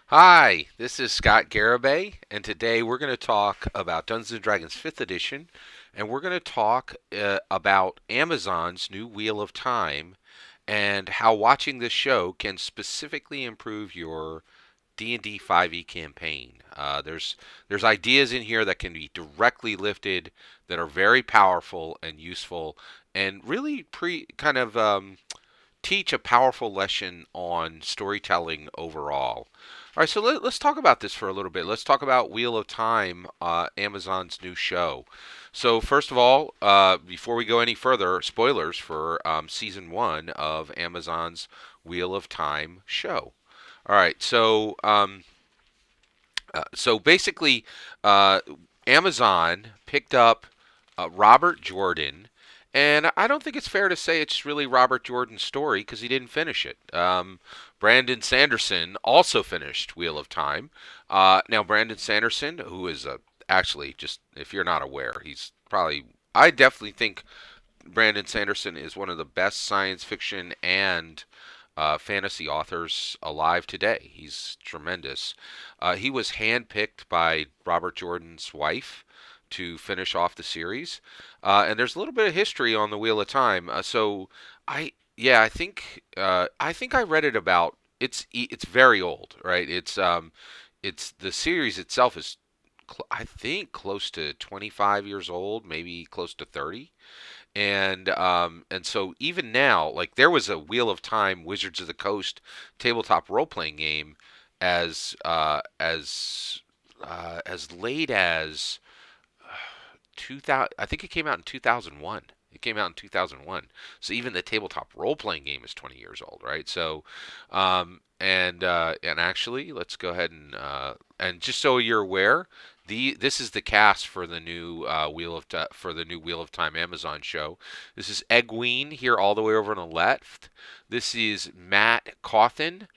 Hi, this is Scott Garibay, and today we're going to talk about Dungeons and Dragons 5th Edition, and we're going to talk about Amazon's new Wheel of Time and how watching this show can specifically improve your D&D 5e campaign. There's ideas in here that can be directly lifted that are very powerful and useful, and really teach a powerful lesson on storytelling overall. All right, so us talk about this for a little bit. Let's talk about Wheel of Time, Amazon's new show. So, first of all, before we go any further, spoilers for season one of Amazon's Wheel of Time show. All right, so basically, uh, Amazon picked up Robert Jordan, and I don't think it's fair to say it's really Robert Jordan's story because he didn't finish it. Brandon Sanderson also finished Wheel of Time. Now, Brandon Sanderson, who is actually, just if you're not aware, he's probably, I definitely think Brandon Sanderson is one of the best science fiction and fantasy authors alive today. He's tremendous. He was handpicked by Robert Jordan's wife to finish off the series, and there's a little bit of history on the Wheel of Time. I think I read it about. It's very old, right? It's the series itself is I think close to 25 years old, maybe close to 30. And so even now, like there was a Wheel of Time Wizards of the Coast tabletop role playing game as late as 2000. I think it came out in 2001. It came out in 2001. So even the tabletop role playing game is 20 years old, right? So and actually, let's go ahead and just so you're aware, this is the cast for the new Wheel of Time Amazon show. This is Egwene here, all the way over on the left. This is Matt Cawthon.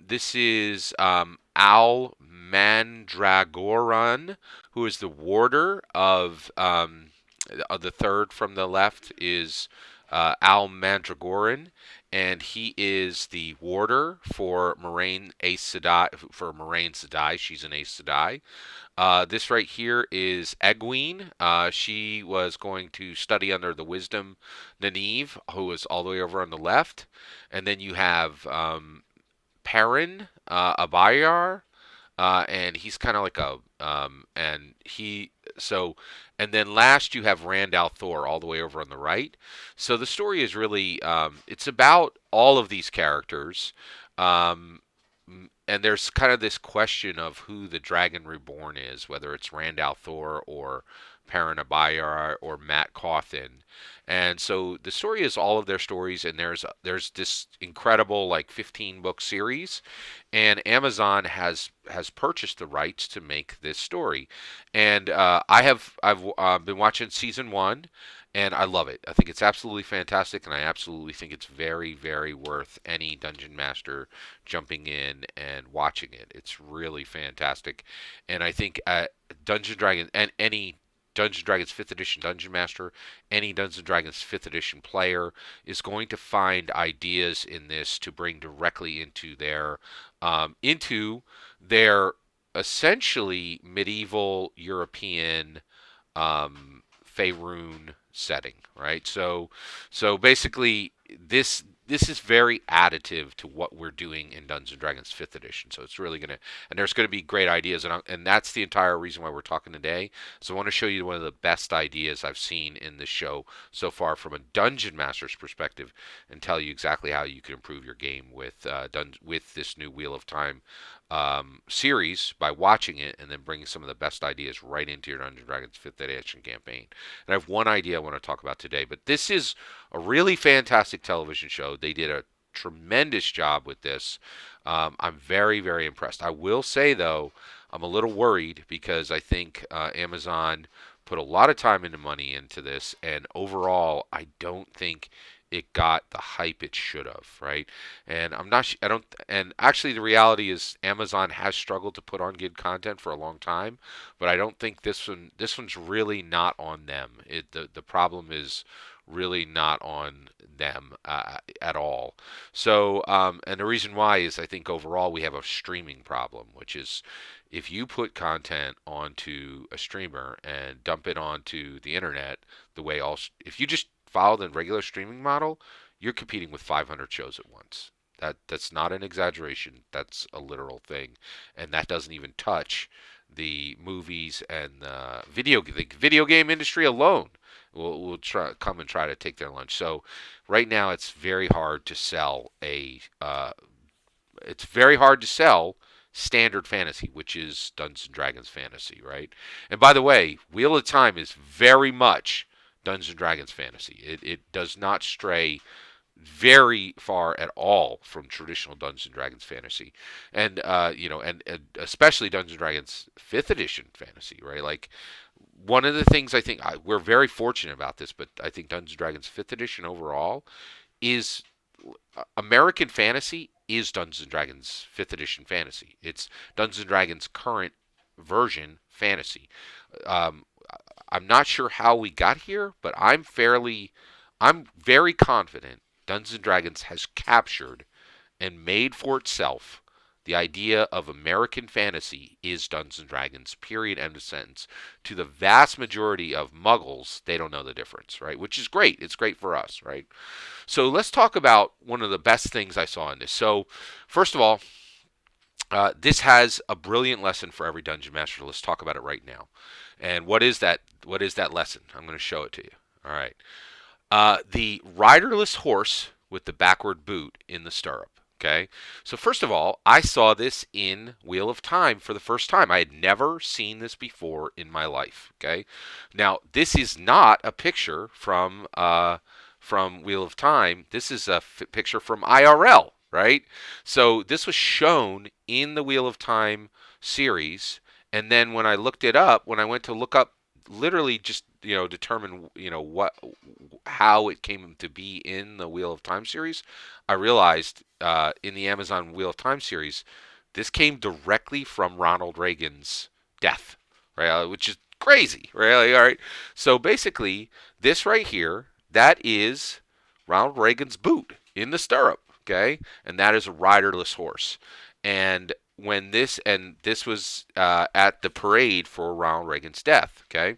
This is Al Mandragoran, who is the warder of the third from the left is Al Mandragoran, and he is the warder for Moraine Ace Sedai. For Moraine Sedai, she's an Ace Sedai. This right here is Egwene. She was going to study under the wisdom Nynaeve, who is all the way over on the left. And then you have Perrin Abayar, and he's kind of like a and he so and then last you have Randall Thor all the way over on the right. So the story is really it's about all of these characters. Um, and there's kind of this question of who the Dragon Reborn is, whether it's Randall Thor or Perrin Abayar or Matt Cawthon. And so the story is all of their stories, and there's this incredible like 15 book series, and Amazon has purchased the rights to make this story. And I've been watching season one, and I love it. I think it's absolutely fantastic, and I absolutely think it's very, very worth any dungeon master jumping in and watching it. It's really fantastic, and I think Dungeon Dragons and any Dungeon Dragons 5th Edition Dungeon Master, any Dungeon Dragons 5th Edition player is going to find ideas in this to bring directly into their essentially medieval European Faerun setting, right? So basically, this is very additive to what we're doing in Dungeons and Dragons 5th Edition. So it's really gonna and there's gonna be great ideas, and that's the entire reason why we're talking today. So I want to show you one of the best ideas I've seen in this show so far from a dungeon master's perspective, and tell you exactly how you can improve your game with this new Wheel of Time series by watching it and then bringing some of the best ideas right into your Dungeons and Dragons 5th Edition campaign. And I have one idea I want to talk about today, but this is a really fantastic television show. They did a tremendous job with this. I'm very, very impressed. I will say, though, I'm a little worried because I think Amazon put a lot of time and money into this, and overall, I don't think it got the hype it should have, right? And I'm not, I don't, and actually, the reality is Amazon has struggled to put on good content for a long time, but I don't think this one's really not on them. The problem is really not on them at all. So, and the reason why is I think overall we have a streaming problem, which is if you put content onto a streamer and dump it onto the internet, the way all, if you just follow the regular streaming model, you're competing with 500 shows at once. That's not an exaggeration. That's a literal thing, and that doesn't even touch the movies and the video game industry alone. Will try come and try to take their lunch. So right now it's very hard to sell it's very hard to sell standard fantasy, which is Dungeons and Dragons fantasy, right? And by the way, Wheel of Time is very much Dungeons and Dragons fantasy. It does not stray very far at all from traditional Dungeons and Dragons fantasy, and and especially Dungeons and Dragons Fifth Edition fantasy, right? Like one of the things I think we're very fortunate about this, but I think Dungeons and Dragons Fifth Edition overall is American fantasy is Dungeons and Dragons Fifth Edition fantasy. It's Dungeons and Dragons current version fantasy. Um, I'm not sure how we got here, but I'm very confident Dungeons and Dragons has captured and made for itself the idea of American fantasy is Dungeons and Dragons, period, end of sentence. To the vast majority of muggles, they don't know the difference, right? Which is great. It's great for us, right? So let's talk about one of the best things I saw in this. So, first of all, this has a brilliant lesson for every dungeon master. Let's talk about it right now. And what is that? What is that lesson? I'm going to show it to you. All right. The riderless horse with the backward boot in the stirrup. Okay. So first of all, I saw this in Wheel of Time for the first time. I had never seen this before in my life. Okay. Now this is not a picture from Wheel of Time. This is a picture from IRL. Right. So this was shown in the Wheel of Time series, and then when I looked it up, when I went to look up, literally just determine what how it came to be in the Wheel of Time series, I realized in the Amazon Wheel of Time series, this came directly from Ronald Reagan's death, right? Which is crazy, right? All right. So basically, this right here, that is Ronald Reagan's boot in the stirrup, okay? And that is a riderless horse. And this was at the parade for Ronald Reagan's death, okay?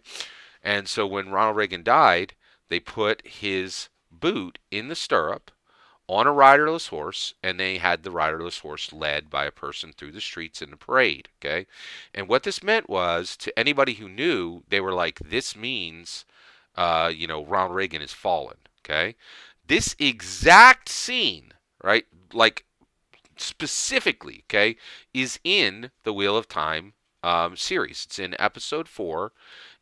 And so when Ronald Reagan died, they put his boot in the stirrup on a riderless horse, and they had the riderless horse led by a person through the streets in the parade. Okay, and what this meant was to anybody who knew, they were like, "This means, Ronald Reagan is fallen." Okay, this exact scene, right, like specifically, okay, is in the Wheel of Time series. It's in episode 4,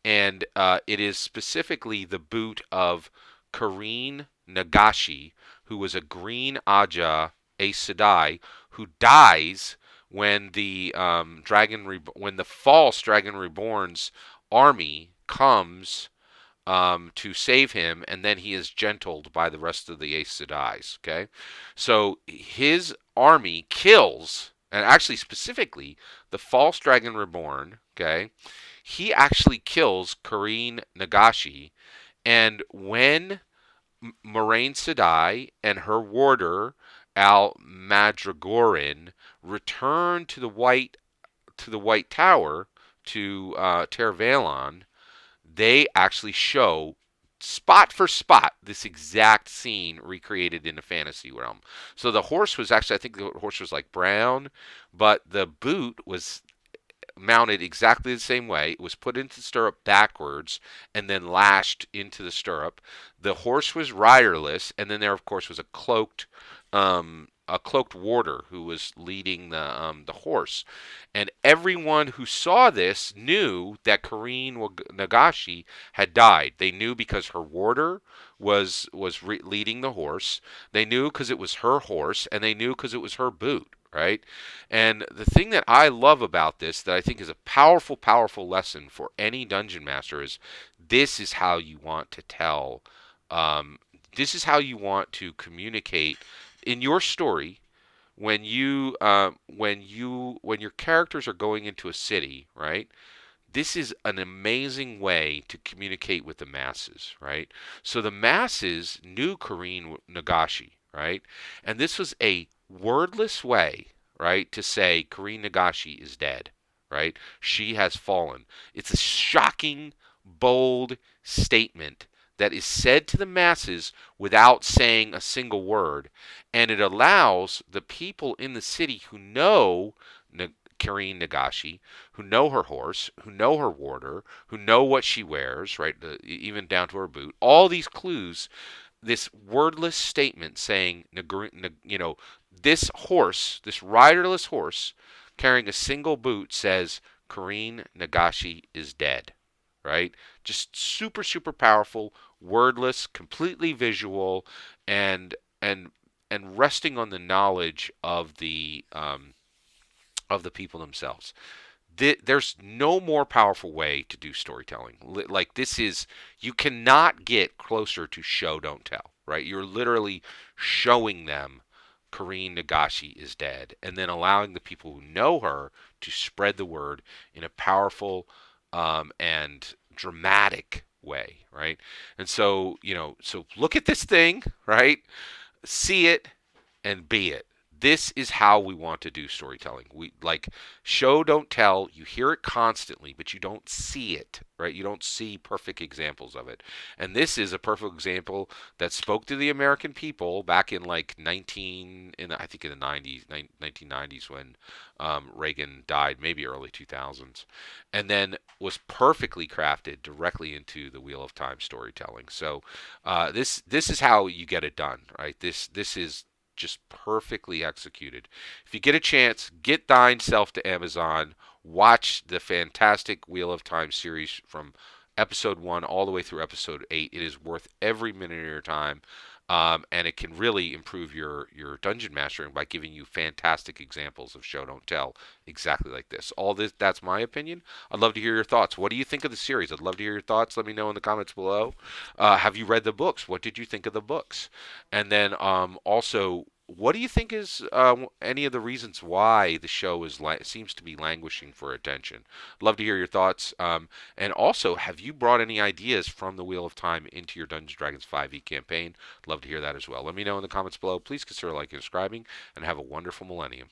and it is specifically the boot of Kareen Nagashi, who was a Green Aja, a Sedai, who dies when when the false Dragon Reborn's army comes to save him, and then he is gentled by the rest of the Aes Sedais. Okay, so his army kills, and actually specifically the false Dragon Reborn. Okay, he actually kills Kareen Nagashi, and when Moraine Sedai and her warder Al Madragoran return to the White Tower to Tervalon, they actually show spot for spot this exact scene recreated in the fantasy realm. So the horse was actually, I think the horse was like brown, but the boot was mounted exactly the same way. It was put into the stirrup backwards and then lashed into the stirrup. The horse was riderless, and then there, of course, was a cloaked warder who was leading the horse. And everyone who saw this knew that Kareen Nagashi had died. They knew because her warder was leading the horse. They knew because it was her horse, and they knew because it was her boot. Right? And the thing that I love about this, that I think is a powerful, powerful lesson for any dungeon master, is this is how you want to tell, this is how you want to communicate in your story when your characters are going into a city, right? this is an amazing way to communicate with the masses, right? So the masses knew Karine Nagashi, right? And this was a wordless way, right, to say Karine Nagashi is dead, right? She has fallen. It's a shocking, bold statement that is said to the masses without saying a single word, and it allows the people in the city who know Karine Nagashi, who know her horse, who know her warder, who know what she wears, right, even down to her boot, all these clues, this wordless statement saying, this horse, this riderless horse carrying a single boot says, Karine Nagashi is dead, right? Just super, super powerful, wordless, completely visual, and and and resting on the knowledge of the people themselves. There's no more powerful way to do storytelling. Like this is, you cannot get closer to show don't tell, right? You're literally showing them Karine Nagashi is dead, and then allowing the people who know her to spread the word in a powerful and dramatic way, right? And so, so look at this thing, right? See it and be it. This is how we want to do storytelling. We like show don't tell. You hear it constantly, but you don't see it, right? You don't see perfect examples of it. And this is a perfect example that spoke to the American people back in like 19 in I think in the 90s, 1990s when Reagan died, maybe early 2000s, and then was perfectly crafted directly into the Wheel of Time storytelling. So this is how you get it done, right? This is just perfectly executed. If you get a chance, get Thine Self to Amazon. Watch the fantastic Wheel of Time series from episode 1 all the way through episode 8. It is worth every minute of your time. And it can really improve your dungeon mastering by giving you fantastic examples of show don't tell exactly like this. All this, that's my opinion. I'd love to hear your thoughts. What do you think of the series? I'd love to hear your thoughts. Let me know in the comments below. Have you read the books? What did you think of the books? And then also, what do you think is any of the reasons why the show seems to be languishing for attention? Love to hear your thoughts. And also, have you brought any ideas from the Wheel of Time into your Dungeons and Dragons 5e campaign? Love to hear that as well. Let me know in the comments below. Please consider liking and subscribing, and have a wonderful millennium.